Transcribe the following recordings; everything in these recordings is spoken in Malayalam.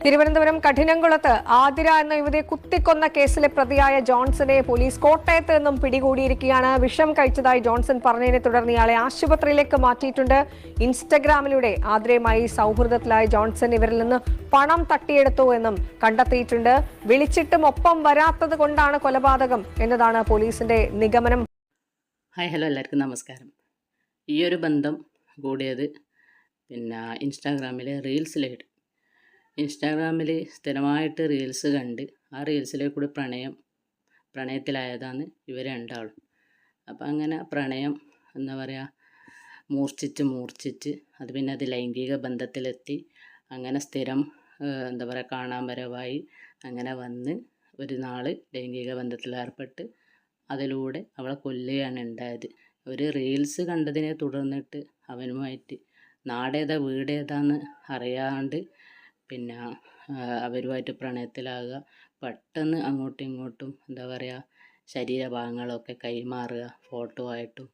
തിരുവനന്തപുരം കഠിനംകുളത്ത് ആതിര എന്ന യുവതിയെ കുത്തിക്കൊന്ന കേസിലെ പ്രതിയായ ജോൺസനെ പോലീസ് കോട്ടയത്ത് നിന്നും പിടികൂടിയിരിക്കുകയാണ്. വിഷം കഴിച്ചതായി ജോൺസൺ പറഞ്ഞതിനെ തുടർന്ന് ഇയാളെ ആശുപത്രിയിലേക്ക് മാറ്റിയിട്ടുണ്ട്. ഇൻസ്റ്റഗ്രാമിലൂടെ ആതിരയുമായി സൗഹൃദത്തിലായ ജോൺസൺ ഇവരിൽ നിന്ന് പണം തട്ടിയെടുത്തു എന്നും കണ്ടെത്തിയിട്ടുണ്ട്. വിളിച്ചിട്ടും ഒപ്പം വരാത്തത് കൊണ്ടാണ് കൊലപാതകം എന്നതാണ് പോലീസിന്റെ നിഗമനം. ഹായ് ഹലോ, എല്ലാവർക്കും നമസ്കാരം. ഈ ഒരു ബന്ധം കൂടിയത് ഇൻസ്റ്റാഗ്രാമിലെ റീൽസിലായിട്ട്. ഇൻസ്റ്റാഗ്രാമിൽ സ്ഥിരമായിട്ട് റീൽസ് കണ്ട് ആ റീൽസിലെ കൂടി പ്രണയത്തിലായതാണ് ഇവർ രണ്ടാളും. അപ്പം അങ്ങനെ പ്രണയം മൂർച്ഛിച്ച് അത് പിന്നെ അത് ലൈംഗിക ബന്ധത്തിലെത്തി. അങ്ങനെ സ്ഥിരം കാണാൻ വരവായി. അങ്ങനെ വന്ന് ഒരു നാൾ ലൈംഗിക ബന്ധത്തിലേർപ്പെട്ട് അതിലൂടെ അവളെ കൊല്ലുകയാണ് ഉണ്ടായത്. ഒരു റീൽസ് കണ്ടതിനെ തുടർന്നിട്ട് അവനുമായിട്ട് നാടേതാ വീടേതാന്ന് അറിയാണ്ട് അവരുമായിട്ട് പ്രണയത്തിലാകുക. പെട്ടെന്ന് അങ്ങോട്ടും ഇങ്ങോട്ടും ശരീരഭാഗങ്ങളൊക്കെ കൈമാറുക. ഫോട്ടോ ആയിട്ടും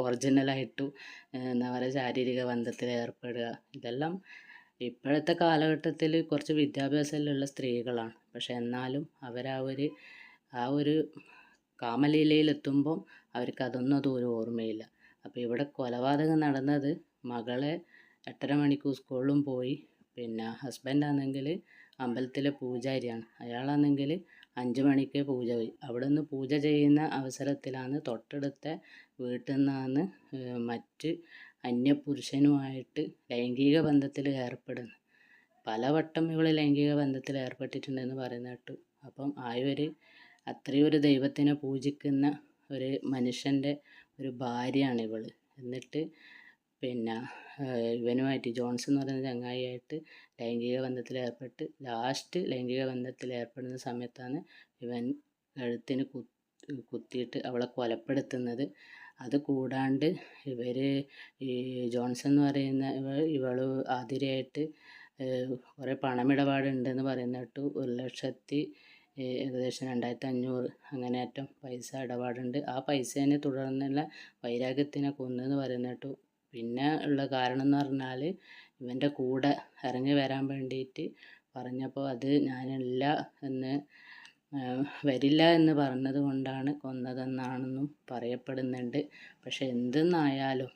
ഒറിജിനലായിട്ടും ശാരീരിക ബന്ധത്തിൽ ഏർപ്പെടുക. ഇതെല്ലാം ഇപ്പോഴത്തെ കാലഘട്ടത്തിൽ കുറച്ച് വിദ്യാഭ്യാസമുള്ള സ്ത്രീകളാണ്. പക്ഷെ എന്നാലും അവർ ആ ഒരു കാമലീലയിലെത്തുമ്പം അവർക്ക് അതൊന്നും ഒരു ഓർമ്മയില്ല. അപ്പോൾ ഇവിടെ കൊലപാതകം നടന്നത് മകളെ 8:30 മണിക്ക് സ്കൂളിലും പോയി. ഹസ്ബൻഡാണെങ്കിൽ അമ്പലത്തിലെ പൂജാരിയാണ്. അയാളാണെങ്കിൽ 5 മണിക്ക് പൂജ പോയി. അവിടെ നിന്ന് പൂജ ചെയ്യുന്ന അവസരത്തിലാണ് തൊട്ടടുത്ത വീട്ടിൽ നിന്നാണ് മറ്റ് അന്യപുരുഷനുമായിട്ട് ലൈംഗിക ബന്ധത്തിൽ ഏർപ്പെടുന്നത്. പലവട്ടം ഇവൾ ലൈംഗിക ബന്ധത്തിൽ ഏർപ്പെട്ടിട്ടുണ്ടെന്ന് പറയുന്ന കേട്ടു. അപ്പം അത്രയും ഒരു ദൈവത്തിനെ പൂജിക്കുന്ന ഒരു മനുഷ്യൻ്റെ ഒരു ഭാര്യയാണ് ഇവൾ. എന്നിട്ട് ഇവനുമായിട്ട് ജോൺസൺ എന്ന് പറയുന്ന ചങ്ങായിയായിട്ട് ലൈംഗിക ബന്ധത്തിൽ ഏർപ്പെട്ട് ലാസ്റ്റ് ലൈംഗിക ബന്ധത്തിൽ ഏർപ്പെടുന്ന സമയത്താണ് ഇവൻ കഴുത്തിന് കുത്തിയിട്ട് അവളെ കൊലപ്പെടുത്തുന്നത്. അത് കൂടാണ്ട് ഈ ജോൺസൺ എന്ന് പറയുന്ന ഇവൾ ആതിരയായിട്ട് കുറേ പണമിടപാടുണ്ടെന്ന് പറയുന്ന കേട്ടു. 1,00,000 ഏകദേശം 2,500 അങ്ങനെയറ്റം പൈസ ഇടപാടുണ്ട്. ആ പൈസേനെ തുടർന്നുള്ള വൈരാഗ്യത്തിനെ കൊന്നെന്ന് പറയുന്ന കേട്ടു. പിന്നെ ഉള്ള കാരണം എന്ന് പറഞ്ഞാൽ ഇവൻ്റെ കൂടെ ഇറങ്ങി വരാൻ വേണ്ടിയിട്ട് പറഞ്ഞപ്പോൾ അത് വരില്ല എന്ന് പറഞ്ഞത് കൊണ്ടാണ് കൊന്നതെന്നാണെന്നും പറയപ്പെടുന്നുണ്ട്. പക്ഷെ എന്തെന്നായാലും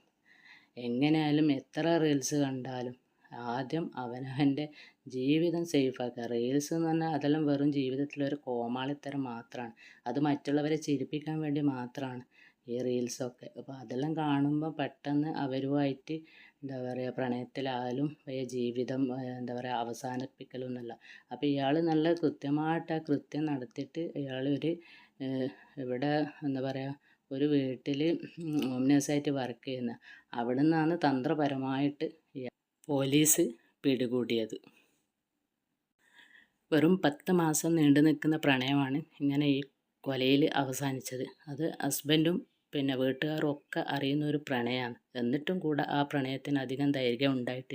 എങ്ങനെയായാലും എത്ര റീൽസ് കണ്ടാലും ആദ്യം അവനവൻ്റെ ജീവിതം സേഫാക്കുക. റീൽസ് എന്ന് പറഞ്ഞാൽ അതെല്ലാം വെറും ജീവിതത്തിലൊരു കോമാളിത്തരം മാത്രമാണ്. അത് മറ്റുള്ളവരെ ചിരിപ്പിക്കാൻ വേണ്ടി മാത്രമാണ് ഈ റീൽസൊക്കെ. അപ്പോൾ അതെല്ലാം കാണുമ്പോൾ പെട്ടെന്ന് അവരുമായിട്ട് പ്രണയത്തിലായാലും ജീവിതം അവസാനിപ്പിക്കലൊന്നുമല്ല. അപ്പോൾ ഇയാൾ നല്ല കൃത്യമായിട്ട് ആ കൃത്യം നടത്തിയിട്ട് ഇയാൾ ഇവിടെ ഒരു വീട്ടിൽ ഹോം നേഴ്സായിട്ട് വർക്ക് ചെയ്യുന്ന അവിടെ നിന്നാണ് തന്ത്രപരമായിട്ട് പോലീസ് പിടികൂടിയത്. വെറും 10 മാസം നീണ്ടു നിൽക്കുന്ന പ്രണയമാണ് ഇങ്ങനെ ഈ കൊലയിൽ അവസാനിച്ചത്. അത് ഹസ്ബൻഡും വീട്ടുകാരും ഒക്കെ അറിയുന്ന ഒരു പ്രണയമാണ്. എന്നിട്ടും കൂടെ ആ പ്രണയത്തിന് അധികം ദൈർഘ്യം ഉണ്ടായിട്ടില്ല.